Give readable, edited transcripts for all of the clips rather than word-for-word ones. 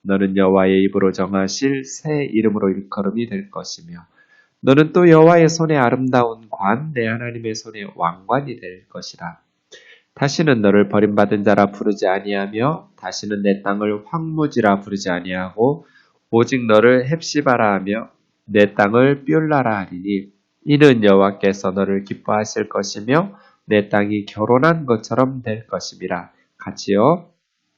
너는 여호와의 입으로 정하실 새 이름으로 일컬음이 될 것이며 너는 또 여호와의 손에 아름다운 관, 내 하나님의 손에 왕관이 될 것이라. 다시는 너를 버림받은 자라 부르지 아니하며 다시는 내 땅을 황무지라 부르지 아니하고 오직 너를 헵시바라 하며 내 땅을 뷸라라 하리니 이는 여호와께서 너를 기뻐하실 것이며 내 땅이 결혼한 것처럼 될 것임이라. 같이요.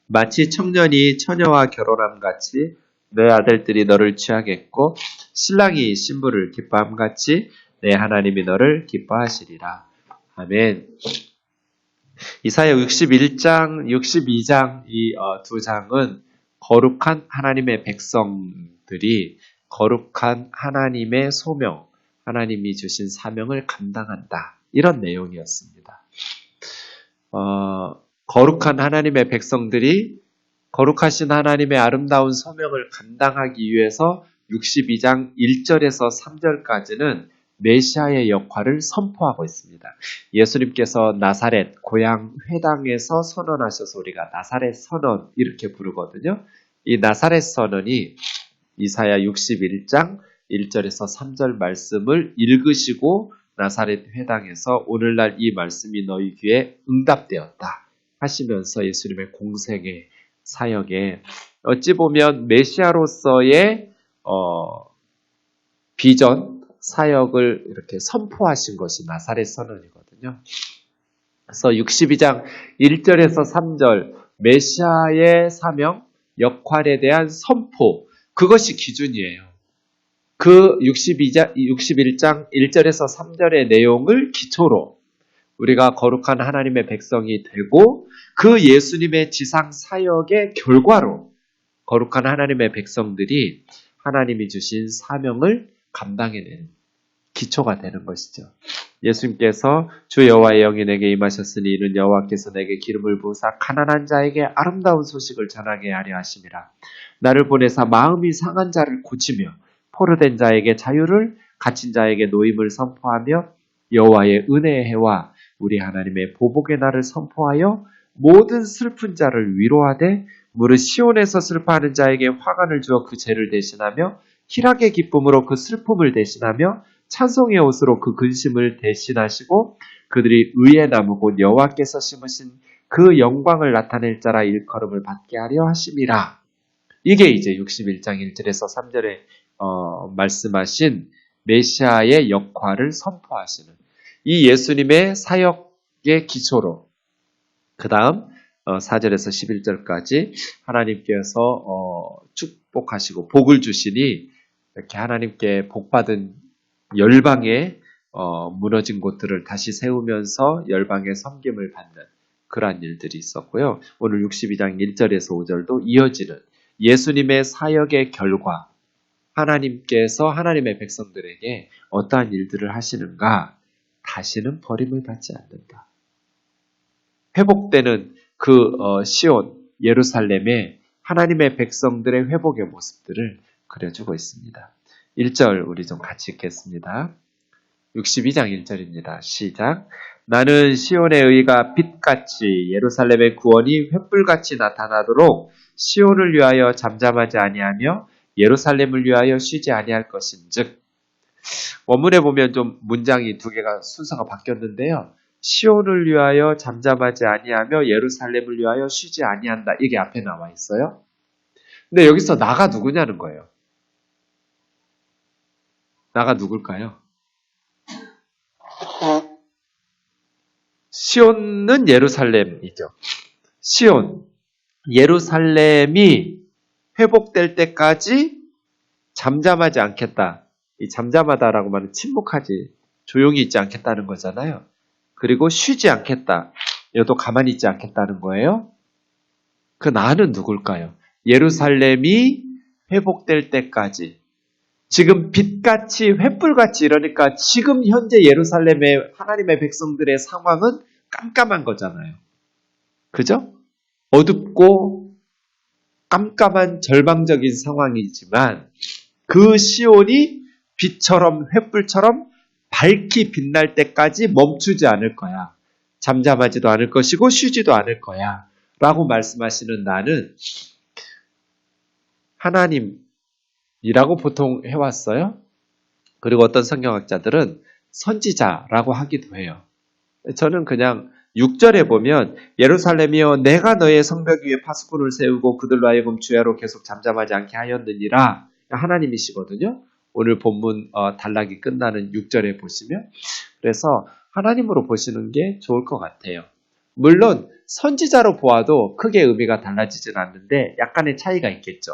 마치 청년이 처녀와 결혼함 같이 내 아들들이 너를 취하겠고 신랑이 신부를 기뻐함 같이 내 하나님이 너를 기뻐하시리라. 아멘. 이사야 61장, 62장 이 두 장은 거룩한 하나님의 백성들이 거룩한 하나님의 소명, 하나님이 주신 사명을 감당한다. 이런 내용이었습니다. 거룩한 하나님의 백성들이 거룩하신 하나님의 아름다운 소명을 감당하기 위해서 62장 1절에서 3절까지는 메시아의 역할을 선포하고 있습니다. 예수님께서 나사렛 고향 회당에서 선언하셔서 우리가 나사렛 선언 이렇게 부르거든요. 이 나사렛 선언이 이사야 61장 1절에서 3절 말씀을 읽으시고 나사렛 회당에서 오늘날 이 말씀이 너희 귀에 응답되었다 하시면서 예수님의 공생의 사역에 어찌 보면 메시아로서의 비전, 사역을 이렇게 선포하신 것이 나사렛 선언이거든요. 그래서 62장 1절에서 3절 메시아의 사명, 역할에 대한 선포, 그것이 기준이에요. 그 61장 1절에서 3절의 내용을 기초로 우리가 거룩한 하나님의 백성이 되고 그 예수님의 지상 사역의 결과로 거룩한 하나님의 백성들이 하나님이 주신 사명을 감당해내는 기초가 되는 것이죠. 예수님께서 주 여호와의 영이 내게 임하셨으니 이는 여호와께서 내게 기름을 부으사 가난한 자에게 아름다운 소식을 전하게 하려 하심이라. 나를 보내사 마음이 상한 자를 고치며 포로된 자에게 자유를 갇힌 자에게 노임을 선포하며 여호와의 은혜의 해와 우리 하나님의 보복의 날을 선포하여 모든 슬픈 자를 위로하되 무릇 시온에서 슬퍼하는 자에게 화관을 주어 그 죄를 대신하며 희락의 기쁨으로 그 슬픔을 대신하며 찬송의 옷으로 그 근심을 대신하시고 그들이 의의 나무 곧 여호와께서 심으신 그 영광을 나타낼 자라 일컬음을 받게 하려 하심이라. 이게 이제 61장 1절에서 3절에 말씀하신 메시아의 역할을 선포하시는 이 예수님의 사역의 기초로 그 다음 4절에서 11절까지 하나님께서 축복하시고 복을 주시니 이렇게 하나님께 복받은 열방의 무너진 곳들을 다시 세우면서 열방의 섬김을 받는 그러한 일들이 있었고요. 오늘 62장 1절에서 5절도 이어지는 예수님의 사역의 결과 하나님께서 하나님의 백성들에게 어떠한 일들을 하시는가? 다시는 버림을 받지 않는다. 회복되는 그 시온, 예루살렘의 하나님의 백성들의 회복의 모습들을 그려주고 있습니다. 1절 우리 좀 같이 읽겠습니다. 62장 1절입니다. 시작. 나는 시온의 의가 빛같이 예루살렘의 구원이 횃불같이 나타나도록 시온을 위하여 잠잠하지 아니하며 예루살렘을 위하여 쉬지 아니할 것인즉. 원문에 보면 좀 문장이 두 개가 순서가 바뀌었는데요. 시온을 위하여 잠잠하지 아니하며 예루살렘을 위하여 쉬지 아니한다. 이게 앞에 나와 있어요. 근데 여기서 나가 누구냐는 거예요. 나가 누굴까요? 시온은 예루살렘이죠. 시온, 예루살렘이 회복될 때까지 잠잠하지 않겠다. 이 잠잠하다라고 말은 침묵하지, 조용히 있지 않겠다는 거잖아요. 그리고 쉬지 않겠다. 이것도 가만히 있지 않겠다는 거예요. 그 나는 누굴까요? 예루살렘이 회복될 때까지. 지금 빛같이 횃불같이 이러니까 지금 현재 예루살렘의 하나님의 백성들의 상황은 깜깜한 거잖아요. 그죠? 어둡고 깜깜한 절망적인 상황이지만 그 시온이 빛처럼 횃불처럼 밝히 빛날 때까지 멈추지 않을 거야. 잠잠하지도 않을 것이고 쉬지도 않을 거야. 라고 말씀하시는 나는 하나님이라고 보통 해왔어요. 그리고 어떤 성경학자들은 선지자라고 하기도 해요. 저는 그냥 6절에 보면 예루살렘이여 내가 너의 성벽 위에 파수꾼을 세우고 그들로 하여금 주야로 계속 잠잠하지 않게 하였느니라. 하나님이시거든요. 오늘 본문 단락이 끝나는 6절에 보시면 그래서 하나님으로 보시는 게 좋을 것 같아요. 물론 선지자로 보아도 크게 의미가 달라지진 않는데 약간의 차이가 있겠죠.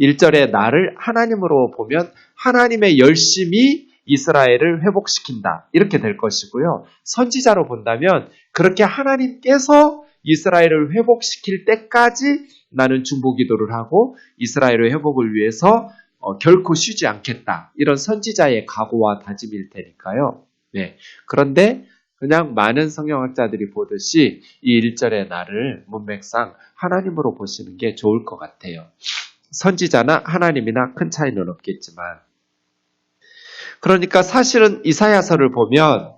1절에 나를 하나님으로 보면 하나님의 열심히 이스라엘을 회복시킨다. 이렇게 될 것이고요. 선지자로 본다면 그렇게 하나님께서 이스라엘을 회복시킬 때까지 나는 중보기도를 하고 이스라엘의 회복을 위해서 결코 쉬지 않겠다. 이런 선지자의 각오와 다짐일 테니까요. 네. 그런데 그냥 많은 성경학자들이 보듯이 이 1절의 나를 문맥상 하나님으로 보시는 게 좋을 것 같아요. 선지자나 하나님이나 큰 차이는 없겠지만 그러니까 사실은 이사야서를 보면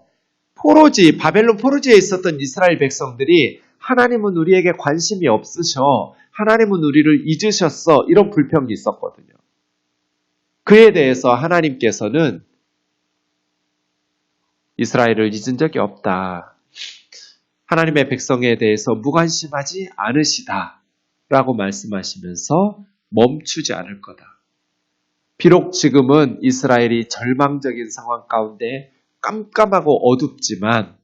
바벨론 포로지에 있었던 이스라엘 백성들이 하나님은 우리에게 관심이 없으셔. 하나님은 우리를 잊으셨어. 이런 불평이 있었거든요. 그에 대해서 하나님께서는 이스라엘을 잊은 적이 없다. 하나님의 백성에 대해서 무관심하지 않으시다. 라고 말씀하시면서 멈추지 않을 거다. 비록 지금은 이스라엘이 절망적인 상황 가운데 깜깜하고 어둡지만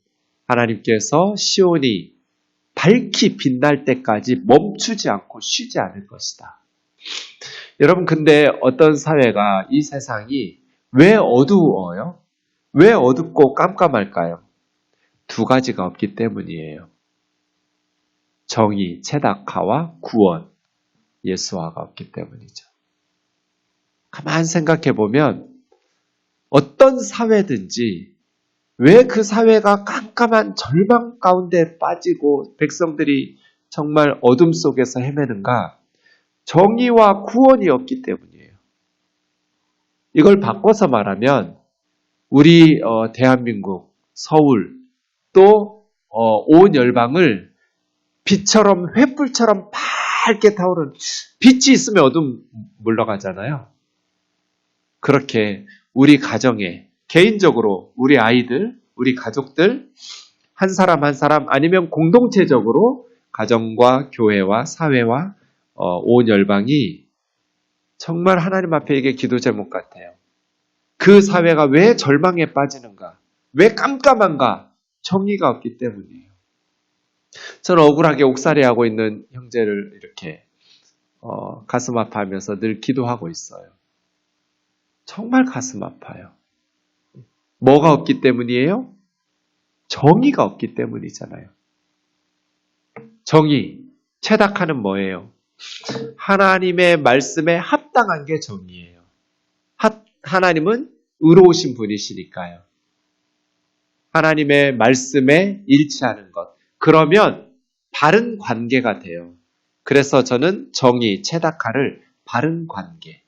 하나님께서 시온이 밝히 빛날 때까지 멈추지 않고 쉬지 않을 것이다. 여러분 근데 어떤 사회가 이 세상이 왜 어두워요? 왜 어둡고 깜깜할까요? 두 가지가 없기 때문이에요. 정의, 체다카와 구원, 예수화가 없기 때문이죠. 가만 생각해 보면 어떤 사회든지 왜 그 사회가 깜깜한 절망 가운데 빠지고 백성들이 정말 어둠 속에서 헤매는가? 정의와 구원이 없기 때문이에요. 이걸 바꿔서 말하면 우리 대한민국, 서울 또 온 열방을 빛처럼 횃불처럼 밝게 타오른 빛이 있으면 어둠 물러가잖아요. 그렇게 우리 가정에 개인적으로 우리 아이들, 우리 가족들 한 사람 한 사람 아니면 공동체적으로 가정과 교회와 사회와 온 열방이 정말 하나님 앞에 이게 기도 제목 같아요. 그 사회가 왜 절망에 빠지는가? 왜 깜깜한가? 정의가 없기 때문이에요. 저는 억울하게 옥살이하고 있는 형제를 이렇게 가슴 아파하면서 늘 기도하고 있어요. 정말 가슴 아파요. 뭐가 없기 때문이에요? 정의가 없기 때문이잖아요. 정의, 체닥하는 뭐예요? 하나님의 말씀에 합당한 게 정의예요. 하나님은 의로우신 분이시니까요. 하나님의 말씀에 일치하는 것. 그러면 바른 관계가 돼요. 그래서 저는 정의, 체다카를 바른 관계.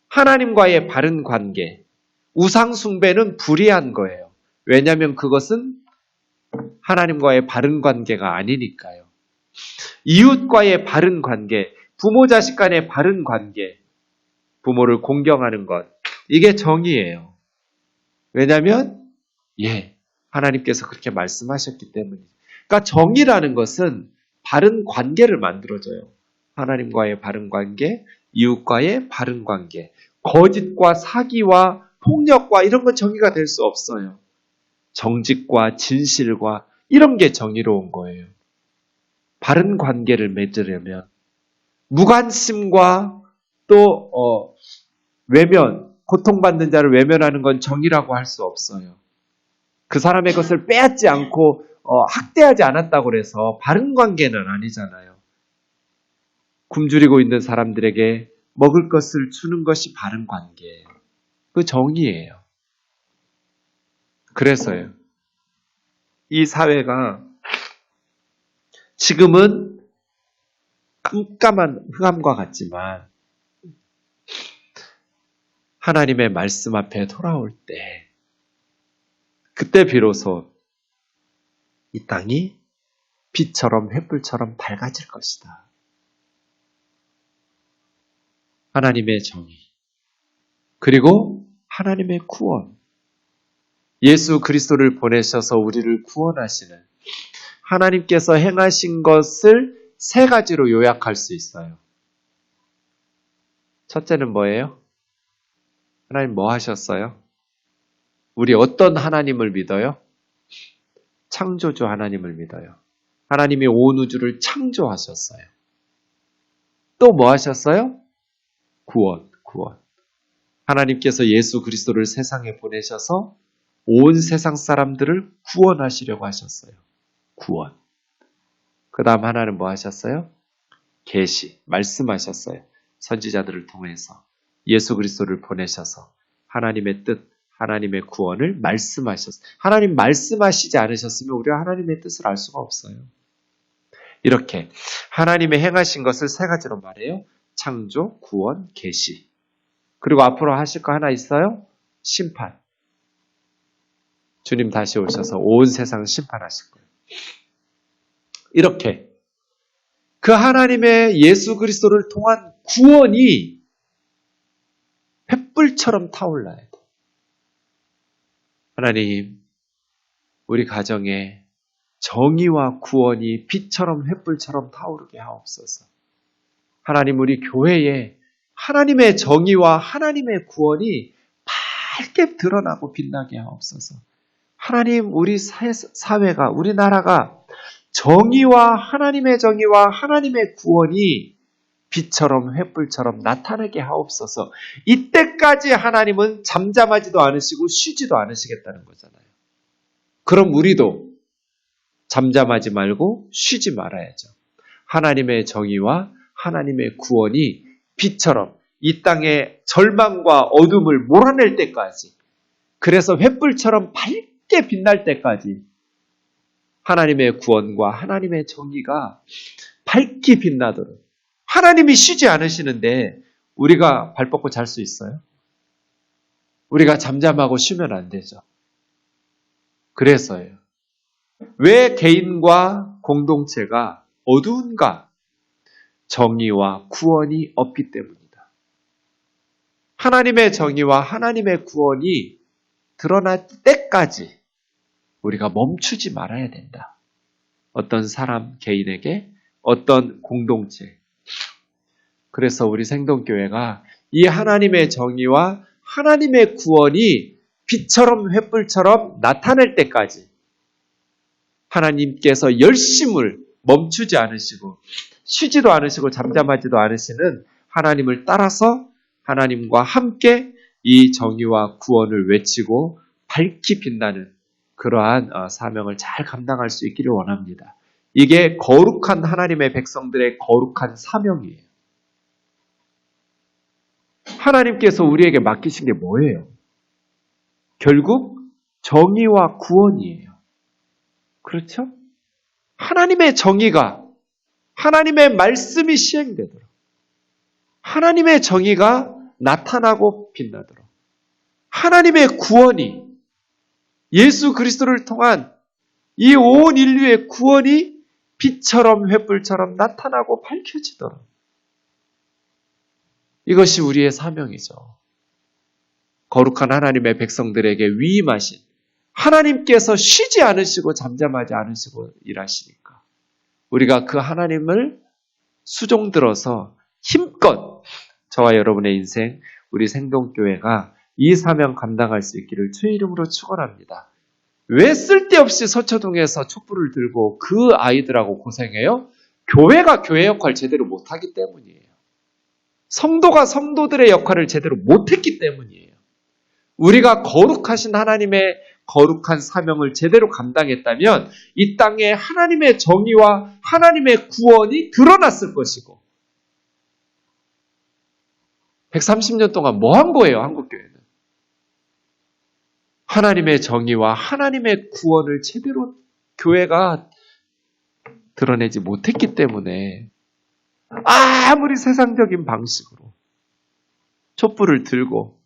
하나님과의 바른 관계. 우상 숭배는 불의한 거예요. 왜냐하면 그것은 하나님과의 바른 관계가 아니니까요. 이웃과의 바른 관계, 부모 자식 간의 바른 관계, 부모를 공경하는 것. 이게 정의예요. 왜냐하면 하나님께서 그렇게 말씀하셨기 때문이죠. 그러니까 정의라는 것은 바른 관계를 만들어줘요. 하나님과의 바른 관계, 이웃과의 바른 관계, 거짓과 사기와 폭력과 이런 건 정의가 될 수 없어요. 정직과 진실과 이런 게 정의로운 거예요. 바른 관계를 맺으려면 무관심과 또 외면, 고통받는 자를 외면하는 건 정의라고 할 수 없어요. 그 사람의 것을 빼앗지 않고 학대하지 않았다고 해서 바른 관계는 아니잖아요. 굶주리고 있는 사람들에게 먹을 것을 주는 것이 바른 관계예요. 그 정의예요. 그래서요. 이 사회가 지금은 깜깜한 흑암과 같지만 하나님의 말씀 앞에 돌아올 때 그때 비로소 이 땅이 빛처럼 횃불처럼 밝아질 것이다. 하나님의 정의, 그리고 하나님의 구원. 예수 그리스도를 보내셔서 우리를 구원하시는 하나님께서 행하신 것을 세 가지로 요약할 수 있어요. 첫째는 뭐예요? 하나님 뭐 하셨어요? 우리 어떤 하나님을 믿어요? 창조주 하나님을 믿어요. 하나님이 온 우주를 창조하셨어요. 또 뭐 하셨어요? 구원. 하나님께서 예수 그리스도를 세상에 보내셔서 온 세상 사람들을 구원하시려고 하셨어요. 구원. 그 다음 하나는 뭐 하셨어요? 계시, 말씀하셨어요. 선지자들을 통해서 예수 그리스도를 보내셔서 하나님의 뜻, 하나님의 구원을 말씀하셨어요. 하나님 말씀하시지 않으셨으면 우리가 하나님의 뜻을 알 수가 없어요. 이렇게 하나님의 행하신 것을 세 가지로 말해요. 창조, 구원, 계시. 그리고 앞으로 하실 거 하나 있어요? 심판. 주님 다시 오셔서 온 세상 심판하실 거예요. 이렇게 그 하나님의 예수 그리스도를 통한 구원이 횃불처럼 타올라야 돼. 하나님, 우리 가정에 정의와 구원이 빛처럼 횃불처럼 타오르게 하옵소서. 하나님, 우리 교회에 하나님의 정의와 하나님의 구원이 밝게 드러나고 빛나게 하옵소서. 하나님, 우리 사회가, 우리나라가 정의와 하나님의 구원이 빛처럼 횃불처럼 나타나게 하옵소서. 이때까지 하나님은 잠잠하지도 않으시고 쉬지도 않으시겠다는 거잖아요. 그럼 우리도 잠잠하지 말고 쉬지 말아야죠. 하나님의 정의와 하나님의 구원이 빛처럼 이 땅의 절망과 어둠을 몰아낼 때까지, 그래서 횃불처럼 밝게 빛날 때까지 하나님의 구원과 하나님의 정의가 밝게 빛나도록. 하나님이 쉬지 않으시는데 우리가 발 뻗고 잘 수 있어요? 우리가 잠잠하고 쉬면 안 되죠. 그래서요. 왜 개인과 공동체가 어두운가? 정의와 구원이 없기 때문이다. 하나님의 정의와 하나님의 구원이 드러날 때까지 우리가 멈추지 말아야 된다. 어떤 사람, 개인에게, 어떤 공동체. 그래서 우리 생동교회가 이 하나님의 정의와 하나님의 구원이 빛처럼 횃불처럼 나타날 때까지 하나님께서 열심을 멈추지 않으시고 쉬지도 않으시고 잠잠하지도 않으시는 하나님을 따라서 하나님과 함께 이 정의와 구원을 외치고 밝히 빛나는 그러한 사명을 잘 감당할 수 있기를 원합니다. 이게 거룩한 하나님의 백성들의 거룩한 사명이에요. 하나님께서 우리에게 맡기신 게 뭐예요? 결국 정의와 구원이에요. 그렇죠? 하나님의 정의가, 하나님의 말씀이 시행되도록, 하나님의 정의가 나타나고 빛나도록, 하나님의 구원이, 예수 그리스도를 통한 이 온 인류의 구원이 빛처럼 횃불처럼 나타나고 밝혀지도록. 이것이 우리의 사명이죠. 거룩한 하나님의 백성들에게 위임하신 하나님께서 쉬지 않으시고 잠잠하지 않으시고 일하시니까 우리가 그 하나님을 수종들어서 힘껏 저와 여러분의 인생, 우리 생동교회가 이 사명 감당할 수 있기를 주의 이름으로 축원합니다. 왜 쓸데없이 서초동에서 촛불을 들고 그 아이들하고 고생해요? 교회가 교회 역할 제대로 못하기 때문이에요. 성도가 성도들의 역할을 제대로 못했기 때문이에요. 우리가 거룩하신 하나님의 거룩한 사명을 제대로 감당했다면 이 땅에 하나님의 정의와 하나님의 구원이 드러났을 것이고 130년 동안 뭐 한 거예요, 한국교회는? 하나님의 정의와 하나님의 구원을 제대로 교회가 드러내지 못했기 때문에 아무리 세상적인 방식으로 촛불을 들고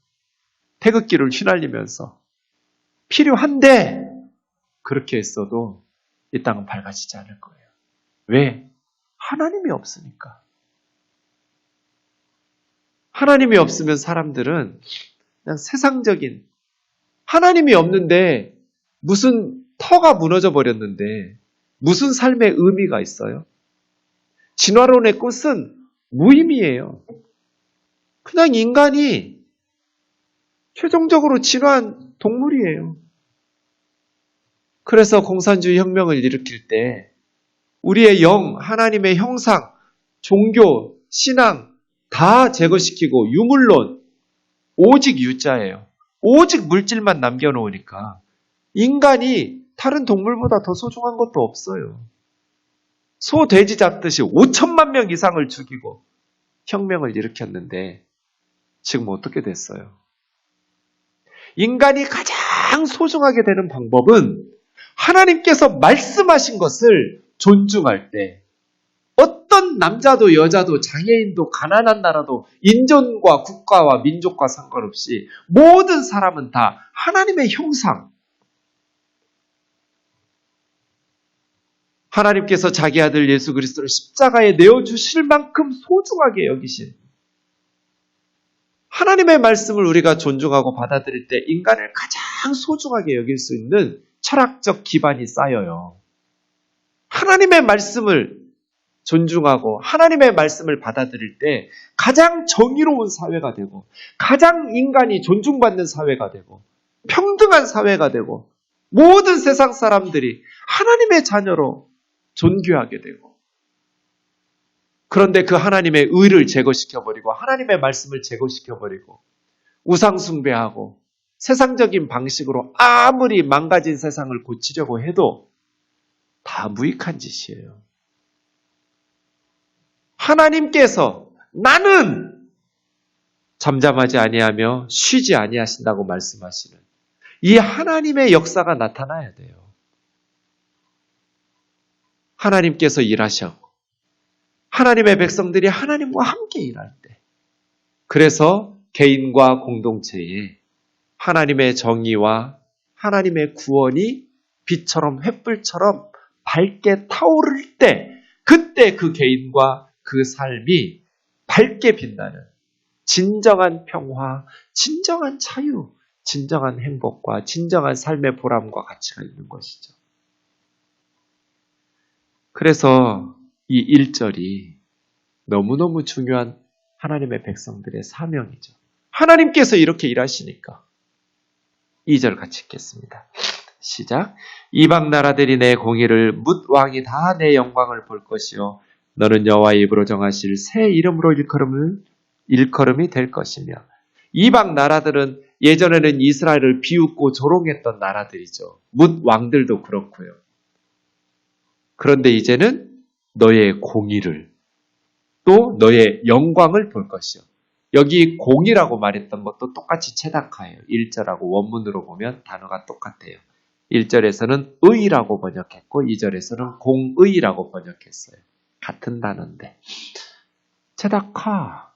태극기를 휘날리면서 필요한데 그렇게 했어도 이 땅은 밝아지지 않을 거예요. 왜? 하나님이 없으니까. 하나님이 없으면 사람들은 그냥 세상적인, 하나님이 없는데 무슨 터가 무너져 버렸는데 무슨 삶의 의미가 있어요? 진화론의 끝은 무의미해요. 그냥 인간이 최종적으로 진화한 동물이에요. 그래서 공산주의 혁명을 일으킬 때 우리의 영, 하나님의 형상, 종교, 신앙 다 제거시키고 유물론, 오직 유자예요. 오직 물질만 남겨놓으니까 인간이 다른 동물보다 더 소중한 것도 없어요. 소, 돼지 잡듯이 5천만 명 이상을 죽이고 혁명을 일으켰는데 지금 어떻게 됐어요? 인간이 가장 소중하게 되는 방법은 하나님께서 말씀하신 것을 존중할 때 어떤 남자도 여자도 장애인도 가난한 나라도 인종과 국가와 민족과 상관없이 모든 사람은 다 하나님의 형상, 하나님께서 자기 아들 예수 그리스도를 십자가에 내어주실 만큼 소중하게 여기신 하나님의 말씀을 우리가 존중하고 받아들일 때 인간을 가장 소중하게 여길 수 있는 철학적 기반이 쌓여요. 하나님의 말씀을 존중하고 하나님의 말씀을 받아들일 때 가장 정의로운 사회가 되고 가장 인간이 존중받는 사회가 되고 평등한 사회가 되고 모든 세상 사람들이 하나님의 자녀로 존귀하게 되고, 그런데 그 하나님의 의를 제거시켜버리고 하나님의 말씀을 제거시켜버리고 우상 숭배하고 세상적인 방식으로 아무리 망가진 세상을 고치려고 해도 다 무익한 짓이에요. 하나님께서 나는 잠잠하지 아니하며 쉬지 아니하신다고 말씀하시는 이 하나님의 역사가 나타나야 돼요. 하나님께서 일하셨고 하나님의 백성들이 하나님과 함께 일할 때, 그래서 개인과 공동체에 하나님의 정의와 하나님의 구원이 빛처럼 횃불처럼 밝게 타오를 때, 그때 그 개인과 그 삶이 밝게 빛나는 진정한 평화, 진정한 자유, 진정한 행복과 진정한 삶의 보람과 가치가 있는 것이죠. 그래서 이 1절이 너무너무 중요한 하나님의 백성들의 사명이죠. 하나님께서 이렇게 일하시니까 2절 같이 읽겠습니다. 시작. 이방 나라들이 내 공의를 뭇 왕이 다 내 영광을 볼 것이요 너는 여호와의 입으로 정하실 새 이름으로 일컬음이 될 것이며. 이방 나라들은 예전에는 이스라엘을 비웃고 조롱했던 나라들이죠. 뭇 왕들도 그렇고요. 그런데 이제는 너의 공의를 또 너의 영광을 볼 것이요. 여기 공의라고 말했던 것도 똑같이 체다카예요. 1절하고 원문으로 보면 단어가 똑같아요. 1절에서는 의라고 번역했고 2절에서는 공의라고 번역했어요. 같은 단어인데. 체다카.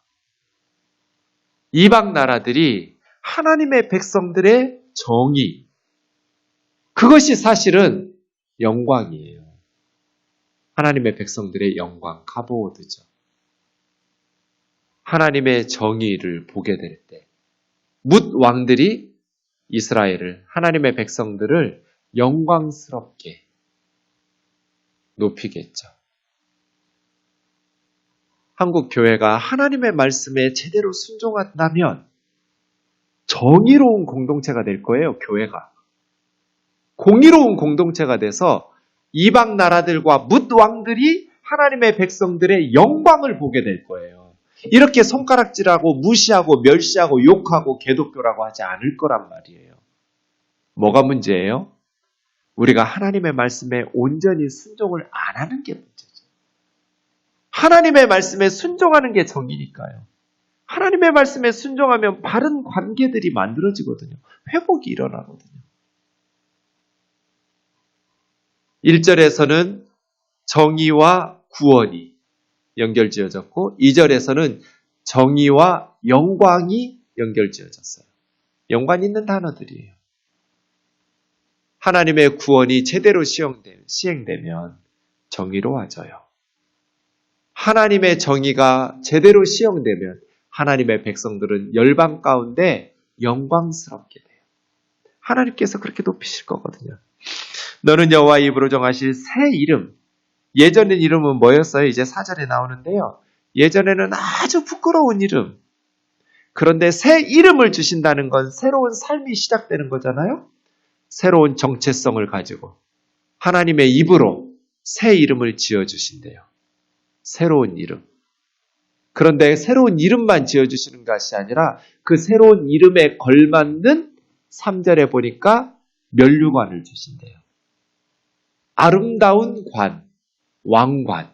이방 나라들이 하나님의 백성들의 정의, 그것이 사실은 영광이에요. 하나님의 백성들의 영광, 카보드죠. 하나님의 정의를 보게 될 때, 뭇 왕들이 이스라엘을, 하나님의 백성들을 영광스럽게 높이겠죠. 한국 교회가 하나님의 말씀에 제대로 순종한다면 정의로운 공동체가 될 거예요, 교회가. 공의로운 공동체가 돼서 이방 나라들과 뭇 왕들이 하나님의 백성들의 영광을 보게 될 거예요. 이렇게 손가락질하고 무시하고 멸시하고 욕하고 개독교라고 하지 않을 거란 말이에요. 뭐가 문제예요? 우리가 하나님의 말씀에 온전히 순종을 안 하는 게 문제죠. 하나님의 말씀에 순종하는 게 정의니까요. 하나님의 말씀에 순종하면 바른 관계들이 만들어지거든요. 회복이 일어나거든요. 1절에서는 정의와 구원이 연결지어졌고 2절에서는 정의와 영광이 연결지어졌어요. 연관 있는 단어들이에요. 하나님의 구원이 제대로 시행되면 정의로워져요. 하나님의 정의가 제대로 시행되면 하나님의 백성들은 열방 가운데 영광스럽게 돼요. 하나님께서 그렇게 높이실 거거든요. 너는 여호와의 입으로 정하실 새 이름. 예전의 이름은 뭐였어요? 이제 4절에 나오는데요. 예전에는 아주 부끄러운 이름. 그런데 새 이름을 주신다는 건 새로운 삶이 시작되는 거잖아요. 새로운 정체성을 가지고 하나님의 입으로 새 이름을 지어주신대요. 새로운 이름. 그런데 새로운 이름만 지어주시는 것이 아니라 그 새로운 이름에 걸맞는 3절에 보니까 면류관을 주신대요. 아름다운 관, 왕관.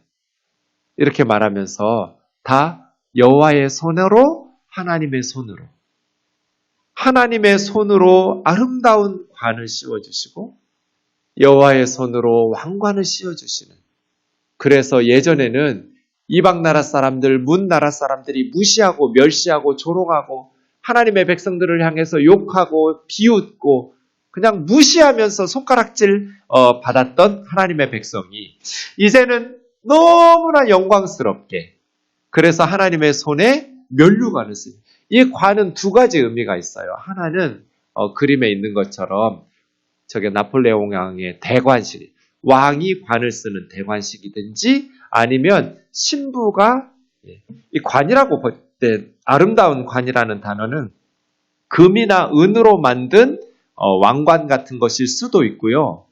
이렇게 말하면서 다 여호와의 손으로 하나님의 손으로. 하나님의 손으로 아름다운 관을 씌워주시고 여호와의 손으로 왕관을 씌워주시는. 그래서 예전에는 이방 나라 사람들, 문 나라 사람들이 무시하고 멸시하고 조롱하고 하나님의 백성들을 향해서 욕하고 비웃고 그냥 무시하면서 손가락질 받았던 하나님의 백성이 이제는 너무나 영광스럽게 그래서 하나님의 손에 면류관을 씁니다. 이 관은 두 가지 의미가 있어요. 하나는 그림에 있는 것처럼 저게 나폴레옹 왕의 대관식, 왕이 관을 쓰는 대관식이든지 아니면 신부가 이 관이라고 볼 때 아름다운 관이라는 단어는 금이나 은으로 만든 왕관 같은 것일 수도 있고요.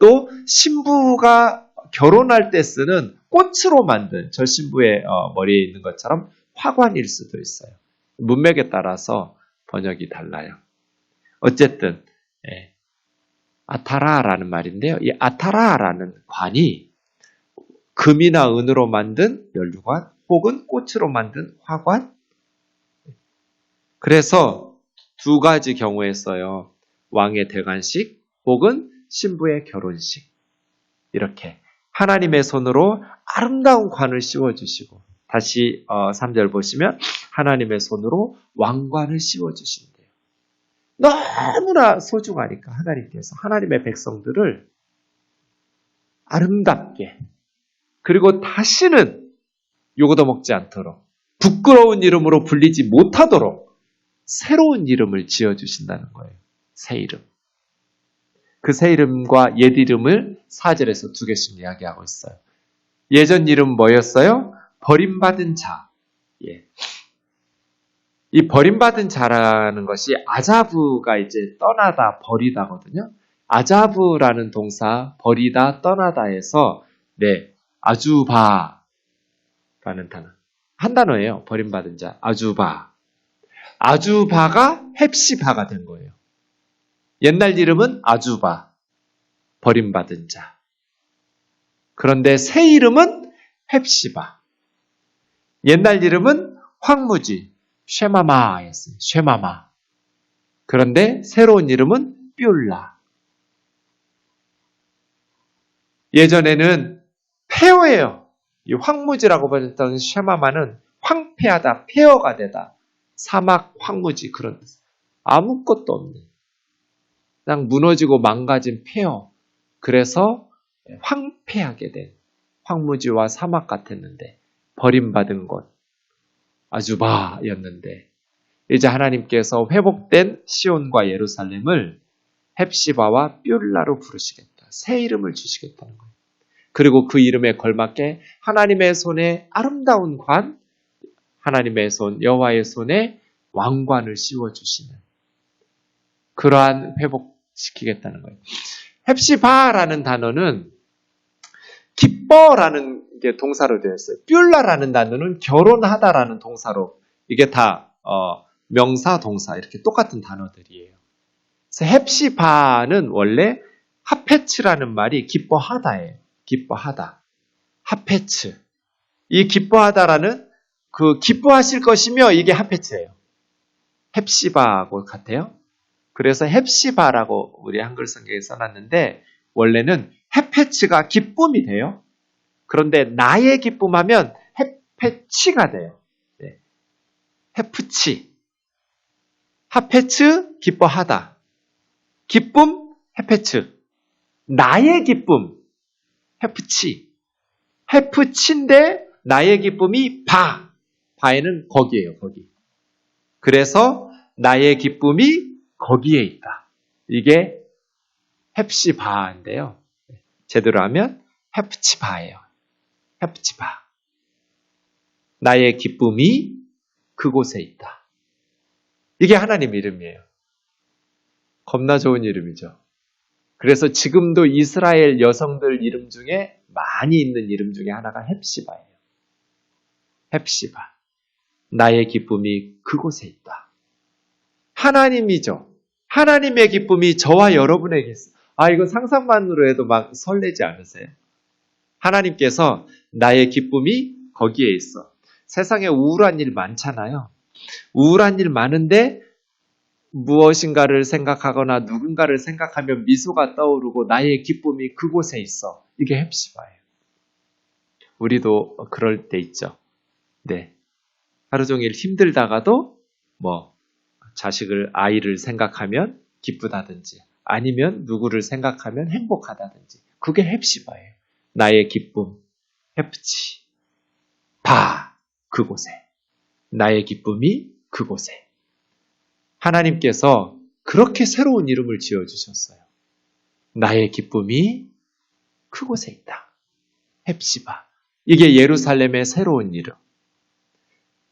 또 신부가 결혼할 때 쓰는 꽃으로 만든 저 신부의 머리에 있는 것처럼 화관일 수도 있어요. 문맥에 따라서 번역이 달라요. 어쨌든 아타라라는 말인데요. 이 아타라라는 관이 금이나 은으로 만든 면류관 혹은 꽃으로 만든 화관. 그래서 두 가지 경우에 써요. 왕의 대관식 혹은 신부의 결혼식. 이렇게 하나님의 손으로 아름다운 관을 씌워주시고 다시 3절 보시면 하나님의 손으로 왕관을 씌워주신대요. 너무나 소중하니까 하나님께서 하나님의 백성들을 아름답게 그리고 다시는 요거도 먹지 않도록 부끄러운 이름으로 불리지 못하도록 새로운 이름을 지어주신다는 거예요. 새 이름. 그 새 이름과 옛 이름을 4절에서 두 개씩 이야기하고 있어요. 예전 이름 뭐였어요? 버림받은 자. 이 버림받은 자라는 것이 아자브가 이제 떠나다, 버리다거든요. 아자브라는 동사, 버리다, 떠나다에서 아주바라는 단어. 한 단어예요. 버림받은 자, 아주바. 아주바가 헵시바가 된 거예요. 옛날 이름은 아주바, 버림받은 자. 그런데 새 이름은 헵시바. 옛날 이름은 황무지, 쉐마마였어요. 쉐마마. 그런데 새로운 이름은 뷸라. 예전에는 폐허예요. 이 황무지라고 불렸던 쉐마마는 황폐하다, 폐허가 되다. 사막 황무지 그런 아무것도 없는 그냥 무너지고 망가진 폐허. 그래서 황폐하게 된 황무지와 사막 같았는데 버림받은 곳 아주바였는데 이제 하나님께서 회복된 시온과 예루살렘을 헵시바와 뷸라로 부르시겠다. 새 이름을 주시겠다는 거예요. 그리고 그 이름에 걸맞게 하나님의 손에 아름다운 관, 하나님의 손, 여호와의 손에 왕관을 씌워주시는 그러한 회복시키겠다는 거예요. 헵시바라는 단어는 기뻐라는 게 동사로 되어 있어요. 뷸라라는 단어는 결혼하다라는 동사로 이게 다 명사, 동사 이렇게 똑같은 단어들이에요. 그래서 헵시바는 원래 하페츠라는 말이 기뻐하다예요. 기뻐하다. 하페츠. 이 기뻐하다라는 그 기뻐하실 것이며 이게 하페츠예요. 헵시바하고 같아요. 그래서 헵시바라고 우리 한글 성경에 써놨는데 원래는 헤페츠가 기쁨이 돼요. 그런데 나의 기쁨하면 헤페치가 돼요. 헤프치. 하페츠 기뻐하다. 기쁨 헤페츠. 나의 기쁨 헤프치. 헤프치인데 나의 기쁨이 바. 바에는 거기예요, 거기. 그래서 나의 기쁨이 거기에 있다. 이게 헵시바인데요. 제대로 하면 헵치바예요. 헵치바. 나의 기쁨이 그곳에 있다. 이게 하나님 이름이에요. 겁나 좋은 이름이죠. 그래서 지금도 이스라엘 여성들 이름 중에 많이 있는 이름 중에 하나가 헵시바예요. 헵시바. 나의 기쁨이 그곳에 있다. 하나님이죠. 하나님의 기쁨이 저와 여러분에게 있어. 이거 상상만으로 해도 막 설레지 않으세요? 하나님께서 나의 기쁨이 거기에 있어. 세상에 우울한 일 많잖아요. 우울한 일 많은데 무엇인가를 생각하거나 누군가를 생각하면 미소가 떠오르고 나의 기쁨이 그곳에 있어. 이게 헵시바예요. 우리도 그럴 때 있죠. 네. 하루 종일 힘들다가도 아이를 생각하면 기쁘다든지 아니면 누구를 생각하면 행복하다든지 그게 헵시바예요. 나의 기쁨, 헵치, 바, 그곳에. 나의 기쁨이 그곳에. 하나님께서 그렇게 새로운 이름을 지어주셨어요. 나의 기쁨이 그곳에 있다. 헵시바. 이게 예루살렘의 새로운 이름.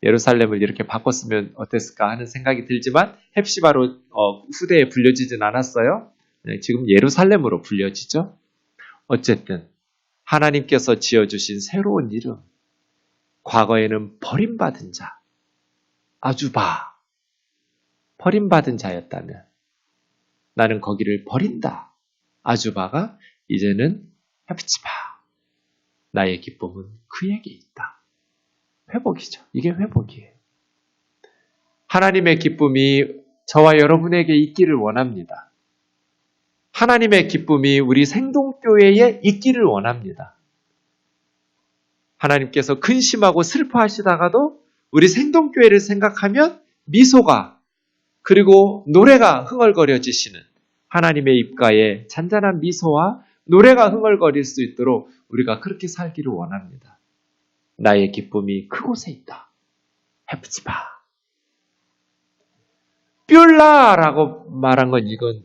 예루살렘을 이렇게 바꿨으면 어땠을까 하는 생각이 들지만 헵시바로 후대에 불려지진 않았어요. 지금 예루살렘으로 불려지죠. 어쨌든 하나님께서 지어주신 새로운 이름. 과거에는 버림받은 자, 아주바, 버림받은 자였다면 나는 거기를 버린다. 아주바가 이제는 헵시바. 나의 기쁨은 그에게 있다. 회복이죠. 이게 회복이에요. 하나님의 기쁨이 저와 여러분에게 있기를 원합니다. 하나님의 기쁨이 우리 생동교회에 있기를 원합니다. 하나님께서 근심하고 슬퍼하시다가도 우리 생동교회를 생각하면 미소가 그리고 노래가 흥얼거려지시는 하나님의 입가에 잔잔한 미소와 노래가 흥얼거릴 수 있도록 우리가 그렇게 살기를 원합니다. 나의 기쁨이 그곳에 있다. 헵시바. 뷸라라고 말한 건 이건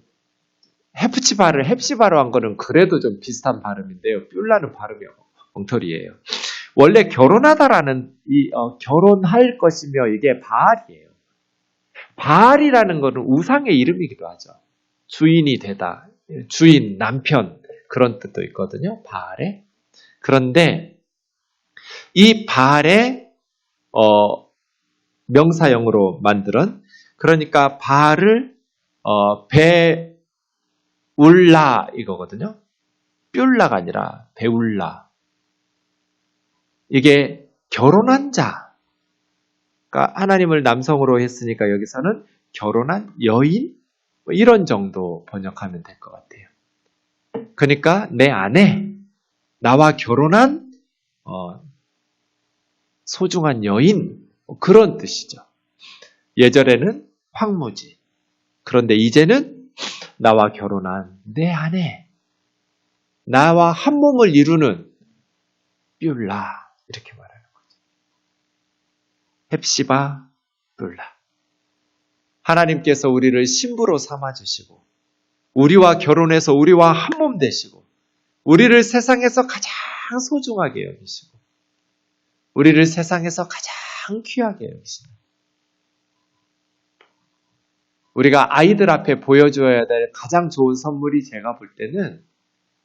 헵시바를 헵시바로 한 거는 그래도 좀 비슷한 발음인데요. 뷸라는 발음이 엉터리예요. 원래 결혼하다라는 결혼할 것이며 이게 바알이에요. 바알이라는 것은 우상의 이름이기도 하죠. 주인이 되다, 주인, 남편 그런 뜻도 있거든요. 바알에. 그런데 이 바알의 명사형으로 만들은 그러니까 바알을 배울라 이거거든요. 뷸라가 아니라 배울라. 이게 결혼한 자. 그러니까 하나님을 남성으로 했으니까 여기서는 결혼한 여인 이런 정도 번역하면 될 것 같아요. 그러니까 내 아내, 나와 결혼한 소중한 여인 그런 뜻이죠. 예전에는 황무지. 그런데 이제는 나와 결혼한 내 아내, 나와 한 몸을 이루는 뷸라 이렇게 말하는 거죠. 헵시바, 뷸라. 하나님께서 우리를 신부로 삼아주시고 우리와 결혼해서 우리와 한 몸 되시고 우리를 세상에서 가장 소중하게 여기시고 우리를 세상에서 가장 귀하게 여기시는 우리가 아이들 앞에 보여줘야 될 가장 좋은 선물이 제가 볼 때는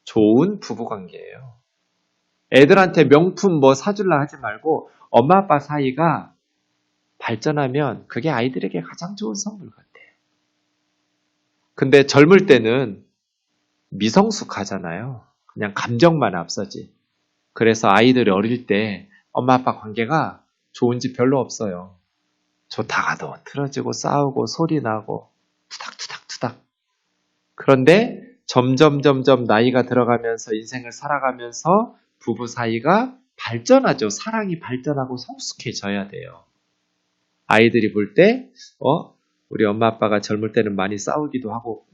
좋은 부부관계예요. 애들한테 명품 사줄라 하지 말고 엄마 아빠 사이가 발전하면 그게 아이들에게 가장 좋은 선물 같아요. 근데 젊을 때는 미성숙하잖아요. 그냥 감정만 앞서지. 그래서 아이들이 어릴 때 엄마 아빠 관계가 좋은 집 별로 없어요. 좋다가도 틀어지고 싸우고 소리 나고 투닥투닥투닥. 그런데 점점 나이가 들어가면서 인생을 살아가면서 부부 사이가 발전하죠. 사랑이 발전하고 성숙해져야 돼요. 아이들이 볼 때 우리 엄마 아빠가 젊을 때는 많이 싸우기도 하고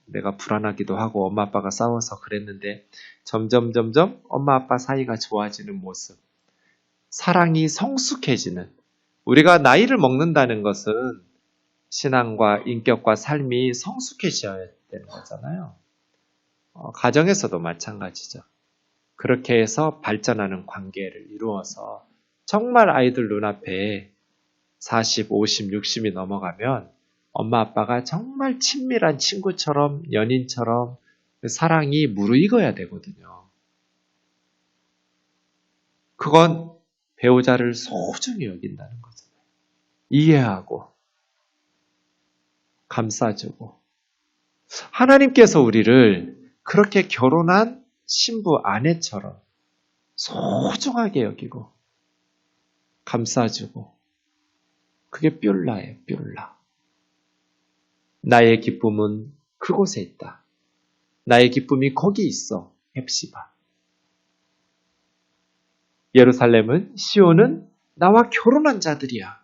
내가 불안하기도 하고 엄마 아빠가 싸워서 그랬는데 점점 엄마 아빠 사이가 좋아지는 모습. 사랑이 성숙해지는 우리가 나이를 먹는다는 것은 신앙과 인격과 삶이 성숙해져야 되는 거잖아요. 가정에서도 마찬가지죠. 그렇게 해서 발전하는 관계를 이루어서 정말 아이들 눈앞에 40, 50, 60이 넘어가면 엄마 아빠가 정말 친밀한 친구처럼 연인처럼 사랑이 무르익어야 되거든요. 그건 배우자를 소중히 여긴다는 거잖아요. 이해하고 감싸주고 하나님께서 우리를 그렇게 결혼한 신부 아내처럼 소중하게 여기고 감싸주고 그게 뷸라예요. 뷸라. 나의 기쁨은 그곳에 있다. 나의 기쁨이 거기 있어. 헵시바. 예루살렘은 시온은 나와 결혼한 자들이야.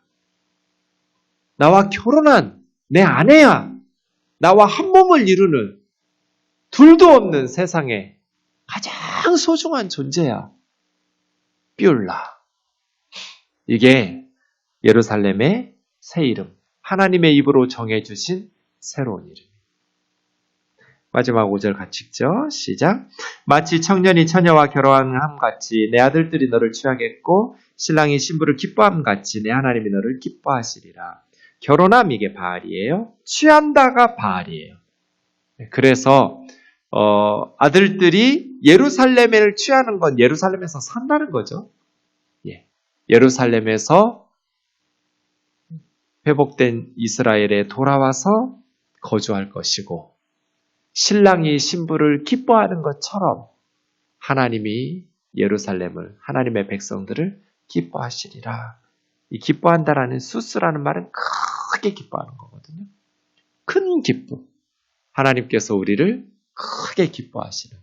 나와 결혼한 내 아내야. 나와 한 몸을 이루는 둘도 없는 세상에 가장 소중한 존재야. 뷸라. 이게 예루살렘의 새 이름, 하나님의 입으로 정해주신 새로운 이름. 마지막 5절 같이 읽죠. 시작. 마치 청년이 처녀와 결혼함 같이 내 아들들이 너를 취하겠고 신랑이 신부를 기뻐함 같이 내 하나님이 너를 기뻐하시리라. 결혼함 이게 바알이에요. 취한다가 바알이에요. 그래서 아들들이 예루살렘을 취하는 건 예루살렘에서 산다는 거죠. 예루살렘에서 회복된 이스라엘에 돌아와서 거주할 것이고 신랑이 신부를 기뻐하는 것처럼 하나님이 예루살렘을 하나님의 백성들을 기뻐하시리라. 이 기뻐한다라는 수스라는 말은 크게 기뻐하는 거거든요. 큰 기쁨. 하나님께서 우리를 크게 기뻐하시는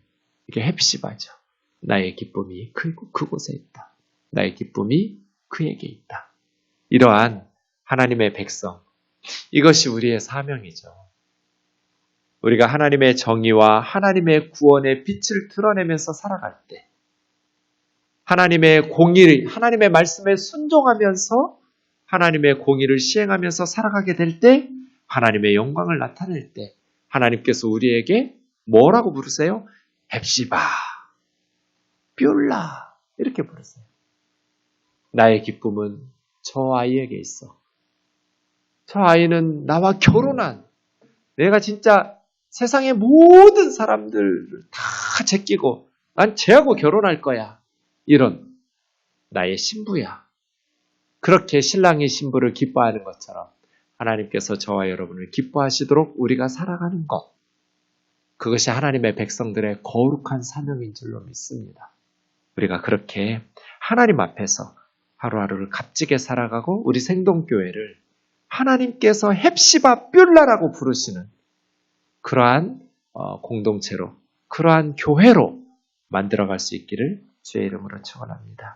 이게 헵시바죠. 나의 기쁨이 그곳에 있다. 나의 기쁨이 그에게 있다. 이러한 하나님의 백성. 이것이 우리의 사명이죠. 우리가 하나님의 정의와 하나님의 구원의 빛을 드러내면서 살아갈 때 하나님의 공의를, 하나님의 말씀에 순종하면서 하나님의 공의를 시행하면서 살아가게 될 때 하나님의 영광을 나타낼 때 하나님께서 우리에게 뭐라고 부르세요? 헵시바, 뷸라 이렇게 부르세요. 나의 기쁨은 저 아이에게 있어. 저 아이는 나와 결혼한 내가 진짜 세상의 모든 사람들을 다 제끼고 난 쟤하고 결혼할 거야. 이런 나의 신부야. 그렇게 신랑이 신부를 기뻐하는 것처럼 하나님께서 저와 여러분을 기뻐하시도록 우리가 살아가는 것. 그것이 하나님의 백성들의 거룩한 사명인 줄로 믿습니다. 우리가 그렇게 하나님 앞에서 하루하루를 값지게 살아가고 우리 생동교회를 하나님께서 헵시바 뷸라라고 부르시는 그러한 공동체로, 그러한 교회로 만들어갈 수 있기를 주의 이름으로 축원합니다.